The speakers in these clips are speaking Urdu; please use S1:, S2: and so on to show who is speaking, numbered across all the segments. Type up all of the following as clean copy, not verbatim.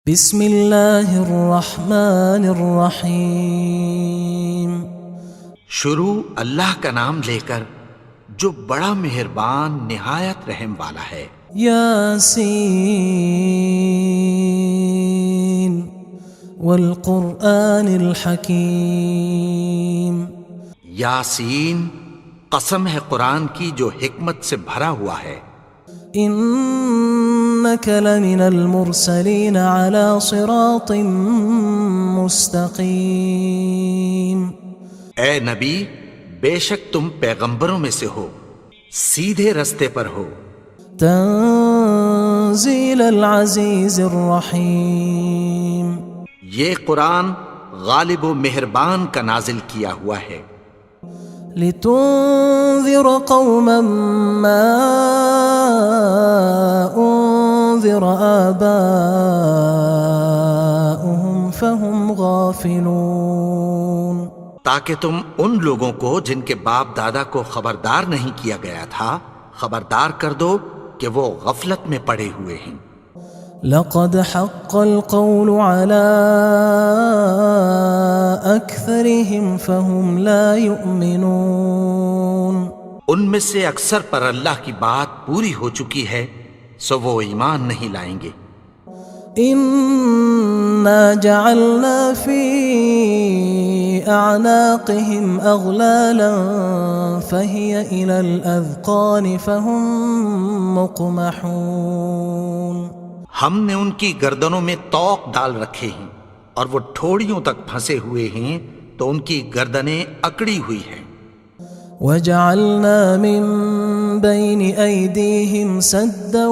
S1: بسم اللہ الرحمن الرحیم۔
S2: شروع اللہ کا نام لے کر جو بڑا مہربان نہایت رحم والا ہے۔
S1: یاسین والقرآن الحکیم۔
S2: یاسین، قسم ہے قرآن کی جو حکمت سے بھرا ہوا ہے۔
S1: انک لمن المرسلین علی صراط مستقیم۔
S2: اے نبی، بے شک تم پیغمبروں میں سے ہو، سیدھے رستے پر ہو۔
S1: تنزیل العزیز الرحیم۔
S2: یہ قرآن غالب و مہربان کا نازل کیا ہوا ہے۔
S1: لتنذر قوما ما انذر آباؤهم فهم غافلون۔
S2: تاکہ تم ان لوگوں کو جن کے باپ دادا کو خبردار نہیں کیا گیا تھا خبردار کر دو کہ وہ غفلت میں پڑے ہوئے ہیں۔
S1: لقد حق القول على أكثرهم فهم لا يؤمنون۔
S2: ان میں سے اکثر پر اللہ کی بات پوری ہو چکی ہے سو وہ ایمان نہیں لائیں گے۔
S1: إنا جعلنا في أعناقهم أغلالا فهي إلى الأذقان فهم مقمحون۔
S2: ہم نے ان کی گردنوں میں طوق ڈال رکھے ہیں اور وہ ٹھوڑیوں تک پھنسے ہوئے ہیں تو ان کی گردنیں اکڑی ہوئی ہیں۔
S1: وَجَعَلْنَا مِن بَيْنِ أَيْدِيهِمْ سَدًّا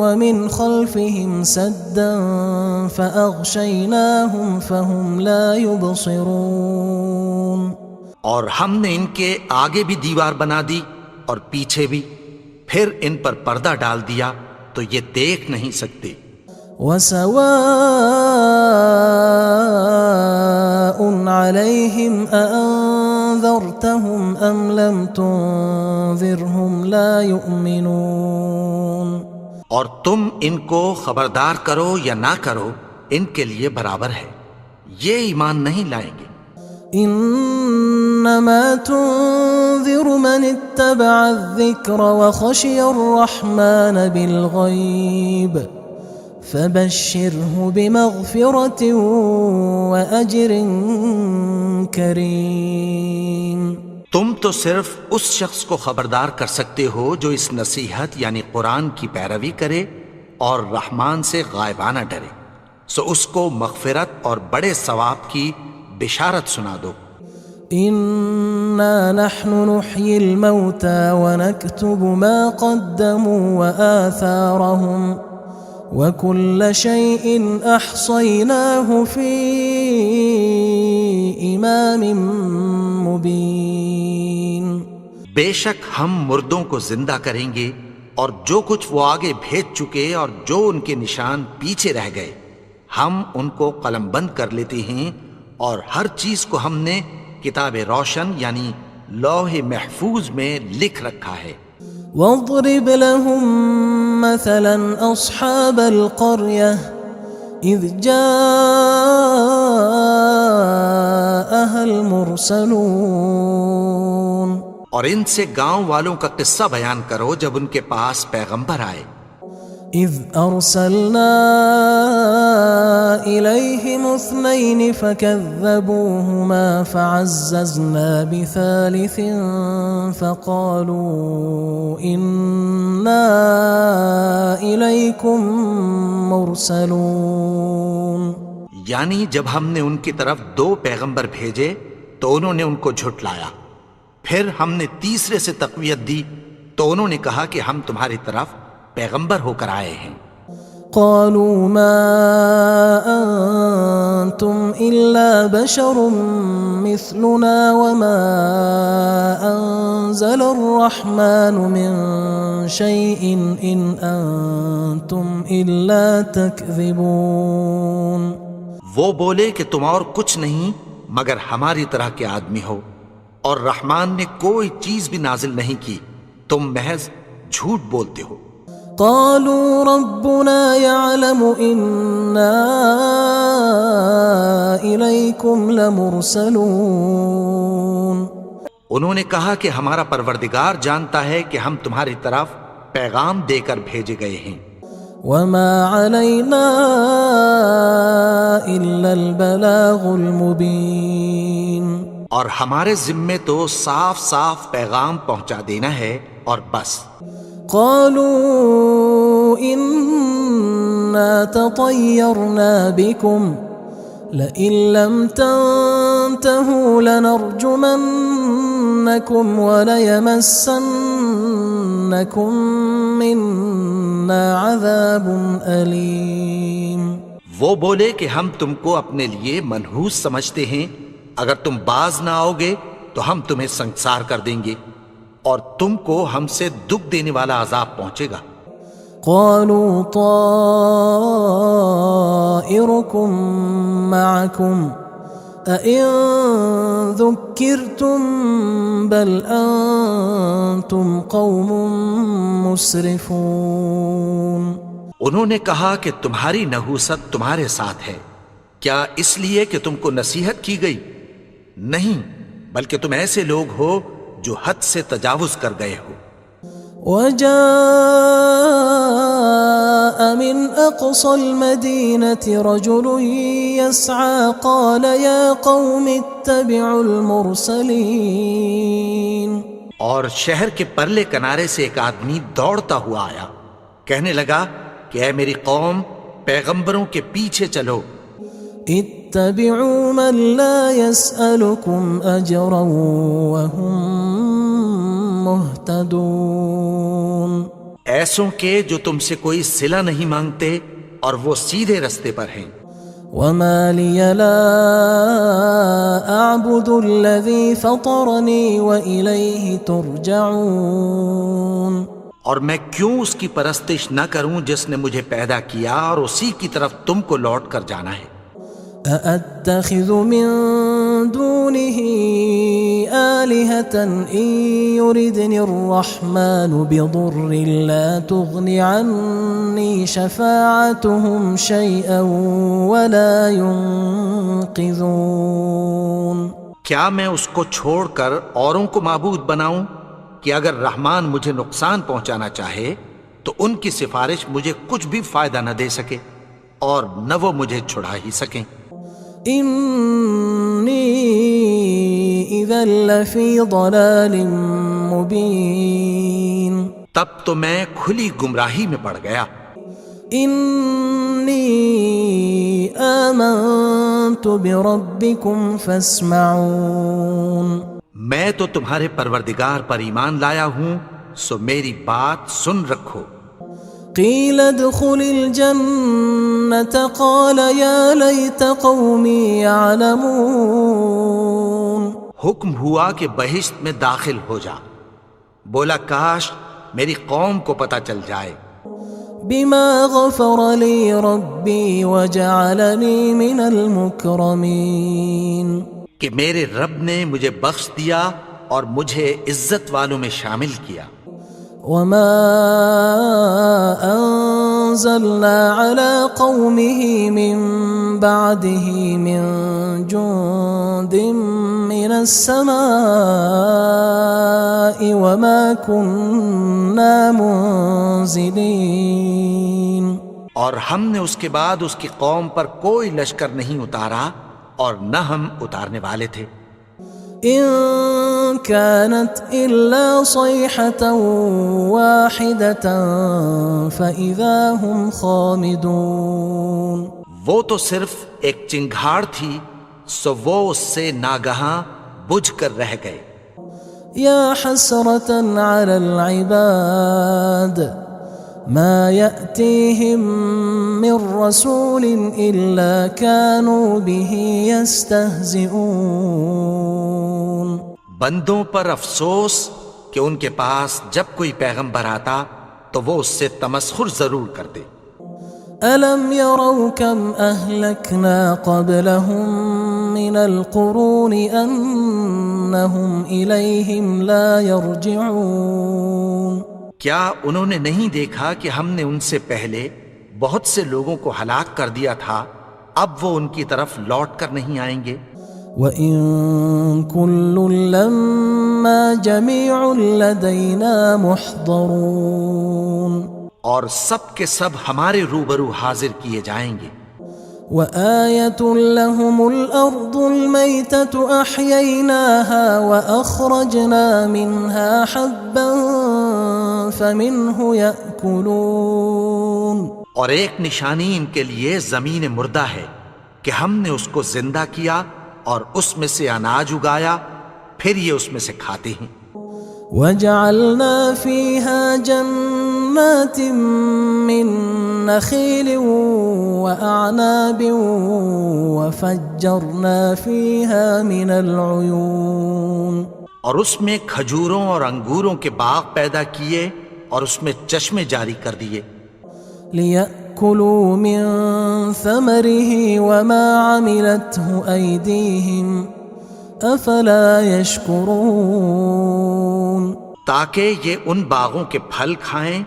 S1: وَمِنْ خَلْفِهِمْ سَدًّا فَأَغْشَيْنَاهُمْ فَهُمْ لَا يُبْصِرُونَ۔
S2: اور ہم نے ان کے آگے بھی دیوار بنا دی اور پیچھے بھی، پھر ان پر پردہ ڈال دیا تو یہ دیکھ نہیں سکتے۔
S1: وَسَوَاءٌ عَلَيْهِمْ أَأَنذَرْتَهُمْ أَمْ لَمْ تُنذِرْهُمْ لَا يُؤْمِنُونَ۔
S2: اور تم ان کو خبردار کرو یا نہ کرو ان کے لیے برابر ہے، یہ ایمان نہیں لائیں گے۔
S1: انما تنذر من اتبع الذکر وخشی الرحمن بالغیب فبشرہ بمغفرۃ واجر کریم۔
S2: تم تو صرف اس شخص کو خبردار کر سکتے ہو جو اس نصیحت یعنی قرآن کی پیروی کرے اور رحمان سے غائبانہ ڈرے، سو اس کو مغفرت اور بڑے ثواب کی بشارت سنا دو۔
S1: انا نحن نحيي الموتى ونكتب ما قدموا وآثارهم وكل شيء احصيناه في امام مبين۔
S2: بے شک ہم مردوں کو زندہ کریں گے اور جو کچھ وہ آگے بھیج چکے اور جو ان کے نشان پیچھے رہ گئے ہم ان کو قلم بند کر لیتے ہیں، اور ہر چیز کو ہم نے کتاب روشن یعنی لوح محفوظ میں لکھ رکھا ہے۔
S1: واضرب لهم مثلا اصحاب القرية اذ جاءها المرسلون۔
S2: اور ان سے گاؤں والوں کا قصہ بیان کرو جب ان کے پاس پیغمبر آئے۔
S1: اذ ارسلنا الیہم اثنین فکذبوہما فعززنا بثالث فقالوا انا الیکم مرسلون۔
S2: یعنی جب ہم نے ان کی طرف 2 پیغمبر بھیجے تو انہوں نے ان کو جھٹلایا، پھر ہم نے تیسرے سے تقویت دی تو انہوں نے کہا کہ ہم تمہاری طرف پیغمبر ہو کر آئے ہیں۔
S1: قالوا ما انتم الا بشر مثلنا وما انزل الرحمن من شيء ان انتم الا تكذبون۔
S2: وہ بولے کہ تم اور کچھ نہیں مگر ہماری طرح کے آدمی ہو، اور رحمان نے کوئی چیز بھی نازل نہیں کی، تم محض جھوٹ بولتے ہو۔
S1: قالوا ربنا يعلم إنا لمرسلون
S2: انہوں نے کہا کہ ہمارا پروردگار جانتا ہے کہ ہم تمہاری طرف پیغام دے کر بھیجے گئے ہیں،
S1: وما علينا إلا البلاغ المبين
S2: اور ہمارے ذمے تو صاف صاف پیغام پہنچا دینا ہے اور بس۔
S1: قالوا إنا تطيرنا بكم لئن لم تنتهوا لنرجمنكم وليمسنكم منا عذاب أليم۔
S2: وہ بولے کہ ہم تم کو اپنے لیے منحوس سمجھتے ہیں، اگر تم باز نہ آؤ گے تو ہم تمہیں سنگسار کر دیں گے اور تم کو ہم سے دکھ دینے والا عذاب پہنچے گا۔
S1: قالوا طائركم معكم أئن ذكرتم بل أنتم قوم مسرفون۔
S2: انہوں نے کہا کہ تمہاری نحوست تمہارے ساتھ ہے، کیا اس لیے کہ تم کو نصیحت کی گئی؟ نہیں، بلکہ تم ایسے لوگ ہو جو حد سے تجاوز کر گئے ہو۔
S1: وجاء من أقصى المدينة رجل يسعى قال يا قوم اتبعوا المرسلين۔
S2: اور شہر کے پرلے کنارے سے ایک آدمی دوڑتا ہوا آیا، کہنے لگا کہ اے میری قوم، پیغمبروں کے پیچھے چلو۔
S1: اتبعوا من لا يسألكم أجرا وهم مهتدون۔
S2: ایسوں کے جو تم سے کوئی صلہ نہیں مانگتے اور وہ سیدھے رستے پر ہیں۔
S1: وما لي لا أعبد الذي فطرني وإليه ترجعون۔
S2: اور میں کیوں اس کی پرستش نہ کروں جس نے مجھے پیدا کیا اور اسی کی طرف تم کو لوٹ کر جانا ہے۔
S1: أأتخذ من دونه آلهة إن يردني الرحمن بضر لا تغن عني شفاعتهم شيئا ولا ينقذون۔
S2: کیا میں اس کو چھوڑ کر اوروں کو معبود بناؤں کہ اگر رحمان مجھے نقصان پہنچانا چاہے تو ان کی سفارش مجھے کچھ بھی فائدہ نہ دے سکے اور نہ وہ مجھے چھڑا ہی سکیں۔
S1: إني إذا لفي ضلال مبين۔
S2: تب تو میں کھلی گمراہی میں پڑ گیا۔
S1: إني آمنت بربكم فاسمعون۔
S2: میں تو تمہارے پروردگار پر ایمان لایا ہوں، سو میری بات سن رکھو۔
S1: قيل ادخل الجنة قال يا ليت قومي يعلمون۔
S2: حکم ہوا کہ بہشت میں داخل ہو جا، بولا کاش میری قوم کو پتہ چل جائے۔
S1: بما غفر لي ربي وجعلني من المكرمين۔
S2: کہ میرے رب نے مجھے بخش دیا اور مجھے عزت والوں میں شامل کیا۔
S1: وما أنزلنا على قومه من بعده من جند من السماء وما كنا منزلين۔
S2: اور ہم نے اس کے بعد اس کی قوم پر کوئی لشکر نہیں اتارا اور نہ ہم اتارنے والے تھے۔
S1: إن كانت إلا صيحة واحدة فإذا هم خامدون۔
S2: وہ تو صرف ایک چنگھاڑ تھی، سو وہ اس سے ناگہاں بجھ کر رہ گئے۔
S1: يا حسرة على العباد ما يأتيهم من رسول إلا كانوا به يستهزئون۔
S2: بندوں پر افسوس کہ ان کے پاس جب کوئی پیغمبر آتا تو وہ اس سے تمسخر ضرور کرتے۔
S1: ألم يروا كم أهلكنا قبلهم من القرون أنهم إليهم لا يرجعون۔
S2: کیا انہوں نے نہیں دیکھا کہ ہم نے ان سے پہلے بہت سے لوگوں کو ہلاک کر دیا تھا، اب وہ ان کی طرف لوٹ کر نہیں آئیں گے؟
S1: وَإِن كُلٌّ لَّمَّا جَمِيعٌ لَّدَيْنَا مُحْضَرُونَ
S2: اور سب کے سب ہمارے روبرو حاضر کیے جائیں گے۔
S1: وَآيَةٌ لَّهُمُ الْأَرْضُ الْمَيْتَةُ أَحْيَيْنَاهَا وَأَخْرَجْنَا مِنْهَا حَبًّا فَمِنْهُ يَأْكُلُونَ
S2: اور ایک نشانی ان کے لیے زمین مردہ ہے کہ ہم نے اس کو زندہ کیا اور اس میں سے اناج اگایا، پھر یہ اس میں سے کھاتے ہیں۔
S1: وَجَعَلْنَا فِيهَا جَنَّاتٍ مِّن نَّخِيلٍ وَأَعْنَابٍ وَفَجَّرْنَا فِيهَا مِنَ الْعُيُونِ
S2: اور اس میں کھجوروں اور انگوروں کے باغ پیدا کیے اور اس میں چشمے جاری کر دیے،
S1: لِيَأْكُلُوا مِن ثَمَرِهِ وَمَا عَمِلَتْهُ أَيْدِيهِمْ أَفَلَا يَشْكُرُونَ
S2: تاکہ یہ ان باغوں کے پھل کھائیں،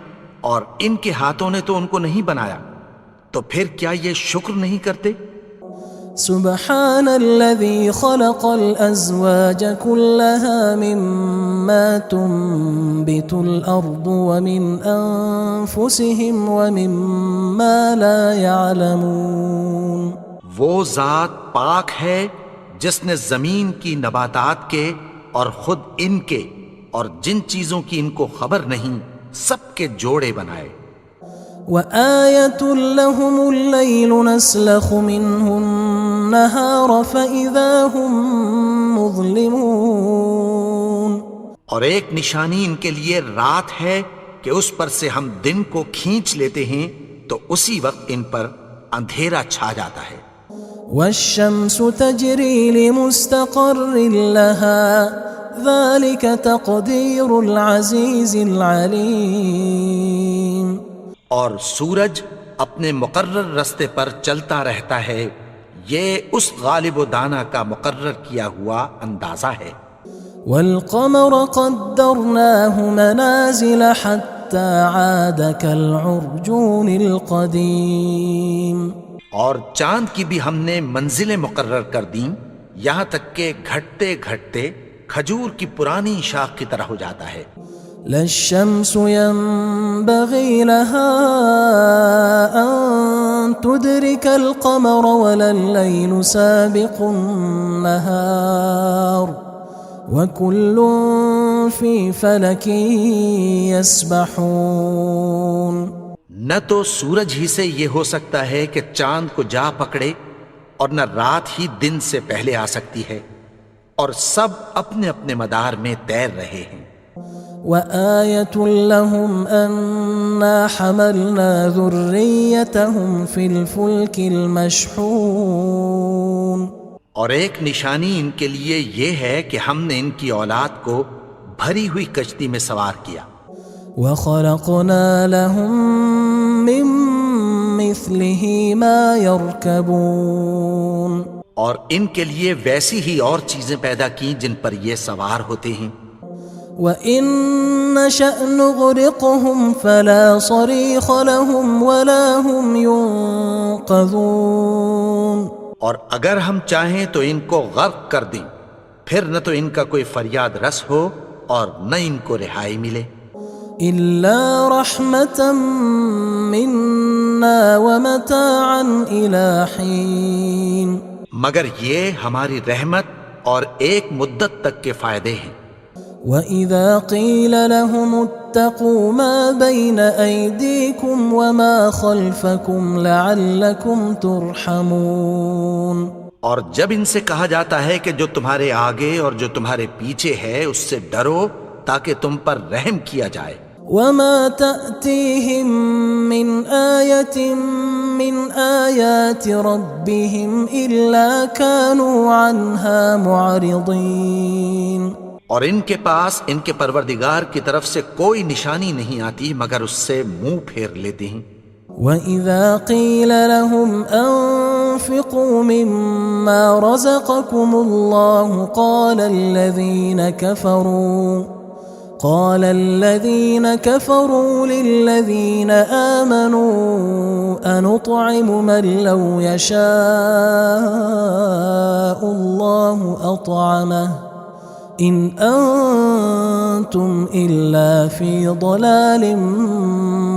S2: اور ان کے ہاتھوں نے تو ان کو نہیں بنایا، تو پھر کیا یہ شکر نہیں کرتے؟
S1: سبحان الذي خلق الأزواج كلها مما تنبت الأرض ومن أنفسهم ومما لا يعلمون
S2: وہ ذات پاک ہے جس نے زمین کی نباتات کے اور خود ان کے اور جن چیزوں کی ان کو خبر نہیں سب کے جوڑے بنائے۔
S1: وَآيَةٌ لَّهُمُ اللَّيْلُ نَسْلَخُ مِنْهُ النَّهَارَ فَإِذَا هُمْ مُظْلِمُونَ
S2: اور ایک نشانی ان کے لیے رات ہے کہ اس پر سے ہم دن کو کھینچ لیتے ہیں تو اسی وقت ان پر اندھیرا چھا جاتا ہے۔
S1: وَالشَّمْسُ تَجْرِي لِمُسْتَقَرٍّ لَّهَا ذَلِكَ تَقْدِيرُ الْعَزِيزِ الْعَلِيمِ
S2: اور سورج اپنے مقرر رستے پر چلتا رہتا ہے، یہ اس غالب و دانا کا مقرر کیا ہوا اندازہ ہے۔
S1: وَالْقَمَرَ قَدَّرْنَاهُ مَنَازِلَ حَتَّى عَادَ كَالْعُرْجُونِ الْقَدِيمِ
S2: اور چاند کی بھی ہم نے منزلیں مقرر کر دیں، یہاں تک کہ گھٹتے گھٹتے کھجور کی پرانی شاخ کی طرح ہو جاتا ہے۔
S1: لا الشمس ينبغي لها أن تدرك القمر ولا الليل سابق النهار وكل في فلك يسبحون
S2: نہ تو سورج ہی سے یہ ہو سکتا ہے کہ چاند کو جا پکڑے، اور نہ رات ہی دن سے پہلے آ سکتی ہے، اور سب اپنے اپنے مدار میں تیر رہے ہیں۔
S1: وَآيَةٌ لَّهُمْ أَنَّا حَمَلْنَا ذُرِّيَّتَهُمْ فِي الْفُلْكِ الْمَشْحُونِ
S2: اور ایک نشانی ان کے لیے یہ ہے کہ ہم نے ان کی اولاد کو بھری ہوئی کشتی میں سوار کیا۔
S1: وَخَلَقْنَا لَهُم مِّن مِّثْلِهِ مَا يَرْكَبُونَ
S2: اور ان کے لیے ویسی ہی اور چیزیں پیدا کی جن پر یہ سوار ہوتے ہیں۔
S1: وَإِن نَّشَأْ نُغْرِقْهُمْ فَلَا صَرِيخَ لَهُمْ وَلَا هُمْ يُنقَذُونَ
S2: اور اگر ہم چاہیں تو ان کو غرق کر دیں، پھر نہ تو ان کا کوئی فریاد رس ہو اور نہ ان کو رہائی ملے۔
S1: إِلَّا رَحْمَةً مِّنَّا وَمَتَاعًا إِلَىٰ حِينٍ
S2: مگر یہ ہماری رحمت اور ایک مدت تک کے فائدے ہیں۔
S1: وَإِذَا قِيلَ لَهُمُ اتَّقُوا مَا بَيْنَ أَيْدِيكُمْ وَمَا خَلْفَكُمْ لَعَلَّكُمْ تُرْحَمُونَ
S2: اور جب ان سے کہا جاتا ہے کہ جو تمہارے آگے اور جو تمہارے پیچھے ہے اس سے ڈرو تاکہ تم پر رحم کیا جائے۔
S1: وَمَا تَأْتِيهِم مِّنْ آيَةٍ مِّنْ آيَاتِ رَبِّهِمْ إِلَّا كَانُوا عَنْهَا مُعْرِضِينَ
S2: اور ان کے پاس ان کے پروردگار کی طرف سے کوئی نشانی نہیں آتی مگر اس سے منہ پھیر لیتے ہیں۔
S1: وَإِذَا قِيلَ لَهُمْ أَنفِقُوا مِمَّا رَزَقَكُمُ اللَّهُ قال الذين كفروا للذين آمنوا أنطعم من لو يشاء الله أطعمه إن أنتم إلا في ضلال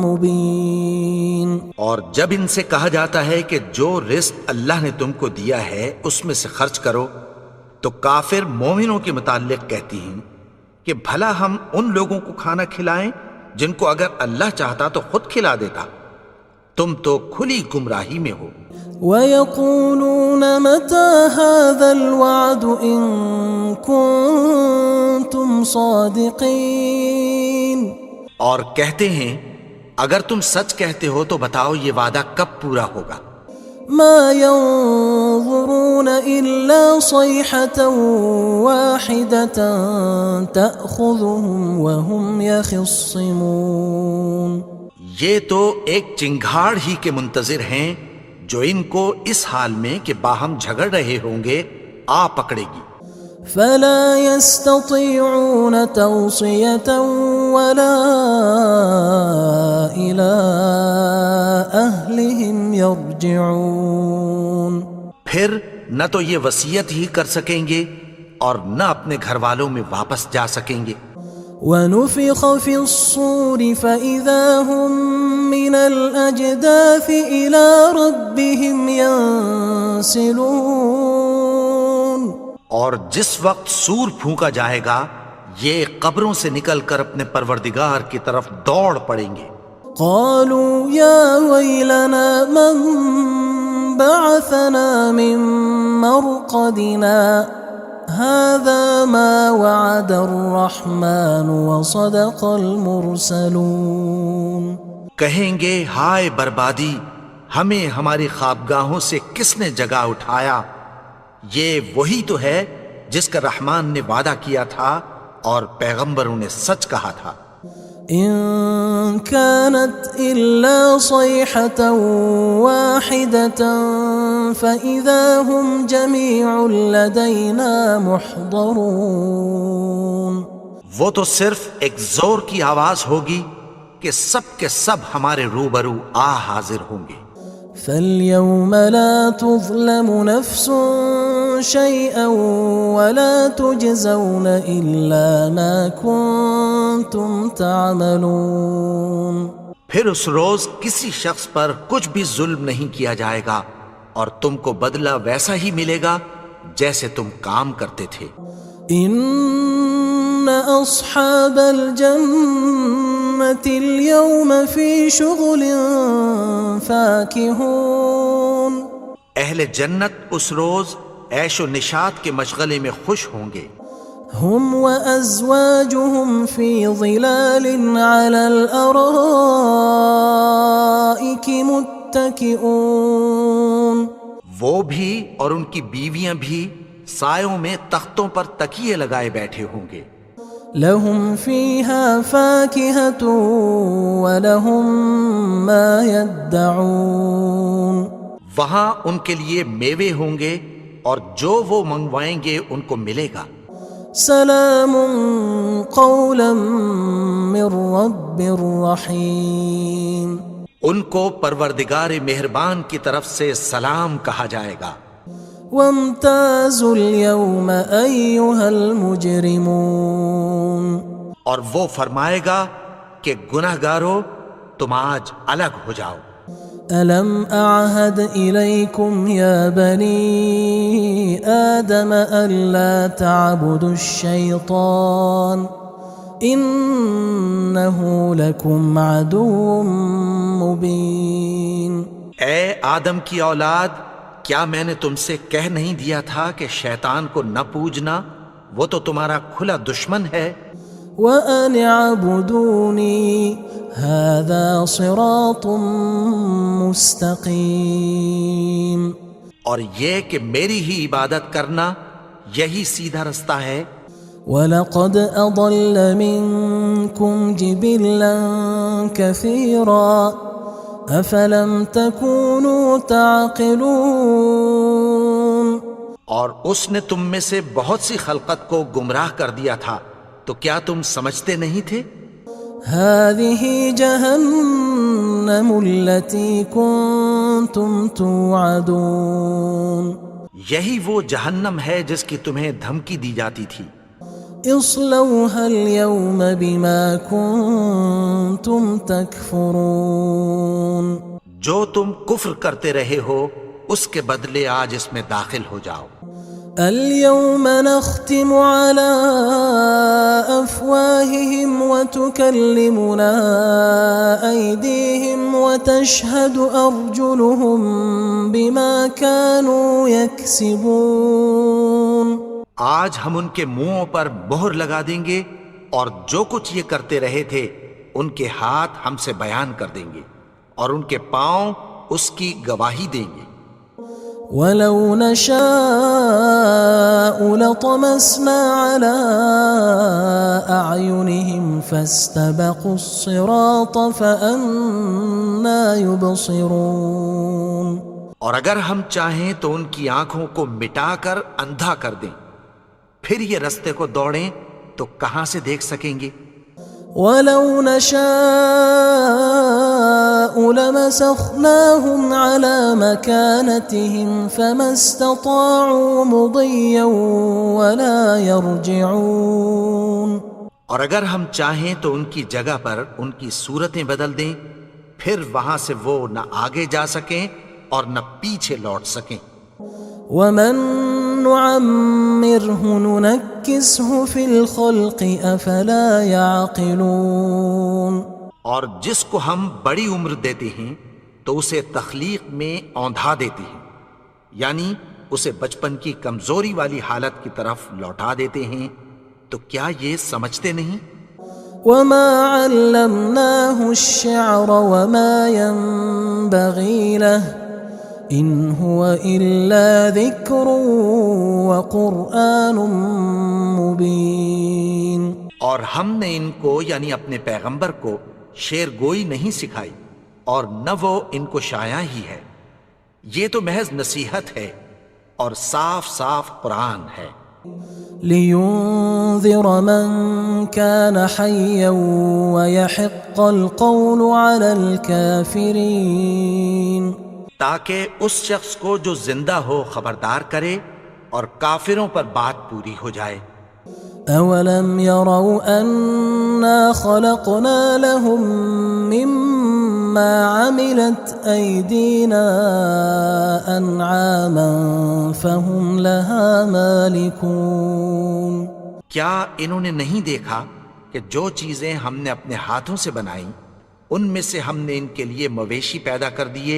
S1: مبين.
S2: اور جب ان سے کہا جاتا ہے کہ جو رزق اللہ نے تم کو دیا ہے اس میں سے خرچ کرو، تو کافر مومنوں کے متعلق کہتی ہیں کہ بھلا ہم ان لوگوں کو کھانا کھلائیں جن کو اگر اللہ چاہتا تو خود کھلا دیتا، تم تو کھلی گمراہی میں ہو.
S1: وَيَقُولُونَ مَتَى هَذَا الْوَعْدُ إِن كُنتُمْ صَادِقِينَ.
S2: اور کہتے ہیں اگر تم سچ کہتے ہو تو بتاؤ یہ وعدہ کب پورا ہوگا.
S1: ما ينظرون إلا صيحة واحدة تأخذهم وهم يخصمون.
S2: یہ تو ایک چنگھاڑ ہی کے منتظر ہیں جو ان کو اس حال میں کہ باہم جھگڑ رہے ہوں گے آ پکڑے گی.
S1: فلا يستطيعون توصية ولا إلى أهلهم يرجعون.
S2: پھر نہ تو یہ وصیت ہی کر سکیں گے اور نہ اپنے گھر والوں میں واپس جا سکیں گے.
S1: ونفخ في الصور فإذا هم من الأجداث إلى ربهم ينسلون.
S2: اور جس وقت سور پھونکا جائے گا یہ قبروں سے نکل کر اپنے پروردگار کی طرف دوڑ پڑیں گے.
S1: قالوا يا ويلنا من بعثنا من مرقدنا هذا ما وعد الرحمن وصدق المرسلون.
S2: کہیں گے ہائے بربادی، ہمیں ہماری خوابگاہوں سے کس نے جگا اٹھایا، یہ وہی تو ہے جس کا رحمان نے وعدہ کیا تھا اور پیغمبروں نے سچ کہا تھا.
S1: إن كانت إلا صيحة واحدة فإذا هم جميع لدينا محضرون.
S2: وہ تو صرف ایک زور کی آواز ہوگی کہ سب کے سب ہمارے روبرو آ حاضر ہوں گے.
S1: فاليوم لا تظلم نفس شيئا ولا تجزون إلا ما كنتم تعملون.
S2: پھر اس روز کسی شخص پر کچھ بھی ظلم نہیں کیا جائے گا اور تم کو بدلہ ویسا ہی ملے گا جیسے تم کام کرتے تھے.
S1: إن أصحاب الجنة اليوم في شغل فاكهون.
S2: اہل جنت اس روز عیش و نشاط کے مشغلے میں خوش ہوں گے.
S1: هم وأزواجهم في ظلال على الأرائك متكئون.
S2: وہ بھی اور ان کی بیویاں بھی سایوں میں تختوں پر تکیے لگائے بیٹھے ہوں گے.
S1: لهم فيها فاكهة ولهم ما يدعون.
S2: وہاں ان کے لیے میوے ہوں گے اور جو وہ منگوائیں گے ان کو ملے گا.
S1: سلام قولا من رب رحیم.
S2: ان کو پروردگار مہربان کی طرف سے سلام کہا جائے گا.
S1: وامتازوا اليوم أيها المجرمون.
S2: اور وہ فرمائے گا کہ گناہگارو تم آج الگ ہو جاؤ.
S1: ألم أعهد إليكم يا بني آدم ألا تعبدوا الشيطان إنه لكم عدو مبين.
S2: اے آدم کی اولاد، کیا میں نے تم سے کہہ نہیں دیا تھا کہ شیطان کو نہ پوجنا، وہ تو تمہارا کھلا دشمن ہے.
S1: وَأَنِ اعْبُدُونِي هَذَا صِرَاطٌ مُسْتَقِيمٌ.
S2: اور یہ کہ میری ہی عبادت کرنا یہی سیدھا رستہ ہے.
S1: وَلَقَدْ أَضَلَّ مِنْكُمْ جِبِلًّا كَثِيرًا أَفَلَمْ تَكُونُوا تَعْقِلُونَ.
S2: اور اس نے تم میں سے بہت سی خلقت کو گمراہ کر دیا تھا، تو کیا تم سمجھتے نہیں تھے؟
S1: هذه جهنم التي كنتم توعدون
S2: یہی وہ جہنم ہے جس کی تمہیں دھمکی دی جاتی تھی۔
S1: اصلوها اليوم بما كنتم تكفرون
S2: جو تم کفر کرتے رہے ہو اس کے بدلے آج اس میں داخل ہو جاؤ۔
S1: اليوم نختم على أفواههم وتكلمنا أيديهم وتشهد أرجلهم بما كانوا يكسبون
S2: آج ہم ان کے منہوں پر مہر لگا دیں گے اور جو کچھ یہ کرتے رہے تھے ان کے ہاتھ ہم سے بیان کر دیں گے اور ان کے پاؤں اس کی گواہی دیں گے۔
S1: ولو نشاء لطمسنا على أعينهم فاستبقوا الصراط فأنى يبصرون
S2: اور اگر ہم چاہیں تو ان کی آنکھوں کو مٹا کر اندھا کر دیں، پھر یہ رستے کو دوڑیں تو کہاں سے دیکھ سکیں گے؟
S1: ولو نشاء لمسخناهم على مكانتهم فما استطاعوا مضيا ولا يرجعون
S2: اور اگر ہم چاہیں تو ان کی جگہ پر ان کی صورتیں بدل دیں، پھر وہاں سے وہ نہ آگے جا سکیں اور نہ پیچھے لوٹ سکیں۔
S1: ومن نعمره ننكسه في الخلق افلا يعقلون
S2: اور جس کو ہم بڑی عمر دیتے ہیں تو اسے تخلیق میں اوندھا دیتے ہیں، یعنی اسے بچپن کی کمزوری والی حالت کی طرف لوٹا دیتے ہیں، تو کیا یہ سمجھتے نہیں؟
S1: وما علمناه الشعر وما ينبغي له ان هو الا ذکر وقرآن مبین
S2: اور ہم نے ان کو یعنی اپنے پیغمبر کو شعر گوئی نہیں سکھائی اور نہ وہ ان کو شاعر ہی ہے، یہ تو محض نصیحت ہے اور صاف صاف قرآن ہے۔
S1: لينذر من كان حيا ويحق القول على الكافرين
S2: تاکہ اس شخص کو جو زندہ ہو خبردار کرے اور کافروں پر بات پوری ہو جائے۔
S1: اولم يروا انا خلقنا لهم مما عملت ايدينا انعاما فهم لها مالكون
S2: کیا انہوں نے نہیں دیکھا کہ جو چیزیں ہم نے اپنے ہاتھوں سے بنائیں ان میں سے ہم نے ان کے لیے مویشی پیدا کر دیے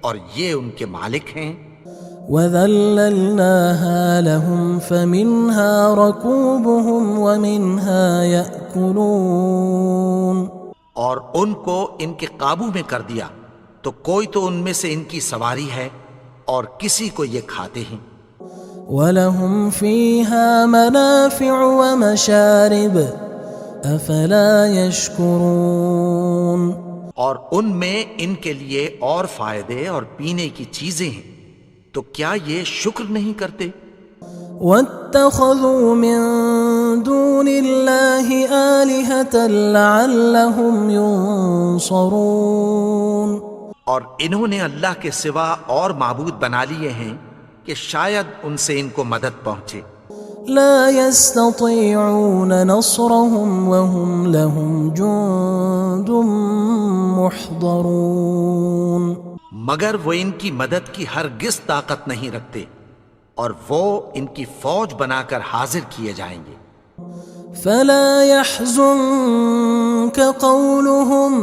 S2: اور یہ ان کے مالک ہیں۔
S1: وَذَلَّلْنَاهَا لَهُمْ فَمِنْهَا رَكُوبُهُمْ وَمِنْهَا يَأْكُلُونَ
S2: اور ان کو ان کے قابو میں کر دیا تو کوئی تو ان میں سے ان کی سواری ہے اور کسی کو یہ کھاتے ہیں۔
S1: وَلَهُمْ فِيهَا مَنَافِعُ وَمَشَارِبُ أَفَلَا يَشْكُرُونَ
S2: اور ان میں ان کے لیے اور فائدے اور پینے کی چیزیں ہیں، تو کیا یہ شکر نہیں کرتے؟
S1: وَاتَّخَذُوا مِن دُونِ اللَّهِ آلِهَةً لَعَلَّهُمْ يُنصَرُونَ
S2: اور انہوں نے اللہ کے سوا اور معبود بنا لیے ہیں کہ شاید ان سے ان کو مدد پہنچے۔
S1: لا يستطيعون نصرهم وهم لهم جند محضرون
S2: مگر وہ ان کی مدد کی ہرگز طاقت نہیں رکھتے اور وہ ان کی فوج بنا کر حاضر کیے جائیں گے۔
S1: فلا يحزنك قولهم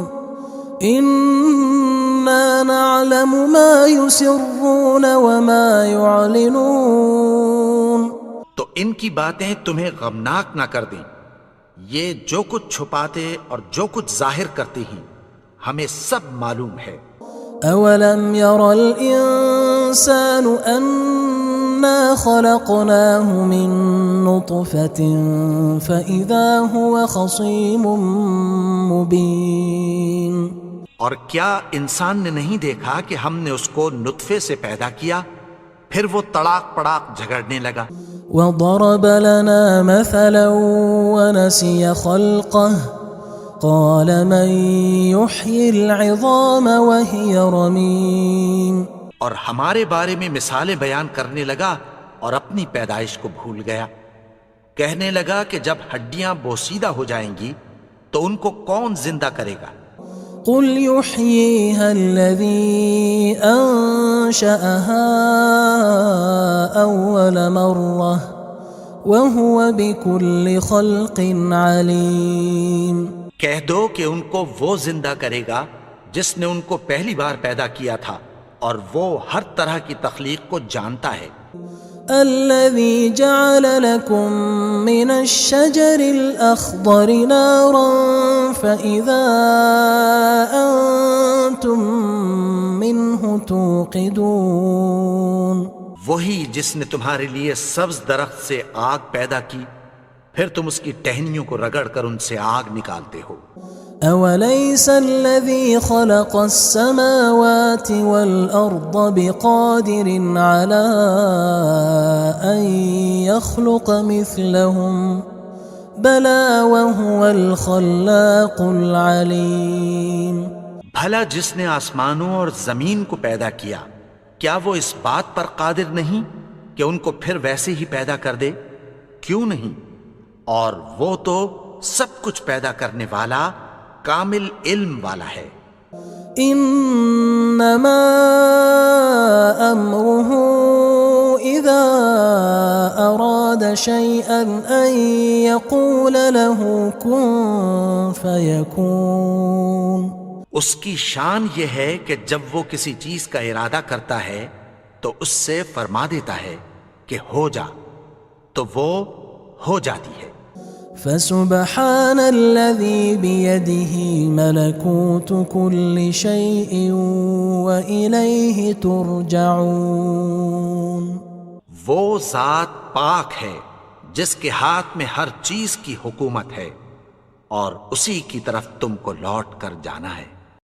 S1: إنا نعلم ما يسرون وما يعلنون
S2: تو ان کی باتیں تمہیں غمناک نہ کر دیں، یہ جو کچھ چھپاتے اور جو کچھ ظاہر کرتے ہیں ہمیں سب معلوم ہے۔
S1: اولم ير الانسان انا خلقناه من نطفة فاذا هو خصيم مبين
S2: اور کیا انسان نے نہیں دیکھا کہ ہم نے اس کو نطفے سے پیدا کیا، پھر وہ تڑاک پڑاک جھگڑنے لگا۔
S1: وضرب لنا مثلا ونسي خلقه قال من يحيي العظام وهي رميم.
S2: اور ہمارے بارے میں مثالیں بیان کرنے لگا اور اپنی پیدائش کو بھول گیا. کہنے لگا کہ جب ہڈیاں بوسیدہ ہو جائیں گی تو ان کو کون زندہ کرے گا؟
S1: قل يحييها الذي أنشأها أول مرة وهو بكل خلق عليم.
S2: کہہ دو کہ ان کو وہ زندہ کرے گا جس نے ان کو پہلی بار پیدا کیا تھا اور وہ ہر طرح کی تخلیق کو جانتا ہے.
S1: الذي جعل لكم من الشجر الأخضر نارا فإذا أنتم منه توقدون.
S2: وہی جس نے تمہارے لیے سبز درخت سے آگ پیدا کی پھر تم اس کی ٹہنیوں کو رگڑ کر ان سے آگ نکالتے ہو.
S1: أوليس الذي خلق السماوات والأرض بقادر على أن يخلق مثلهم بلى وهو الخلاق العليم.
S2: بھلا جس نے آسمانوں اور زمین کو پیدا کیا کیا وہ اس بات پر قادر نہیں کہ ان کو پھر ویسے ہی پیدا کر دے؟ کیوں نہیں؟ اور وہ تو سب کچھ پیدا کرنے والا کامل علم والا ہے.
S1: انما امره اذا اراد شيئا ان يقول له كن فيكون.
S2: اس کی شان یہ ہے کہ جب وہ کسی چیز کا ارادہ کرتا ہے تو اس سے فرما دیتا ہے کہ ہو جا تو وہ ہو جاتی ہے.
S1: فسبحان الذي بيده ملكوت كل شيء وإليه ترجعون.
S2: وہ ذات پاک ہے جس کے ہاتھ میں ہر چیز کی حکومت ہے اور اسی کی طرف تم کو لوٹ کر جانا ہے.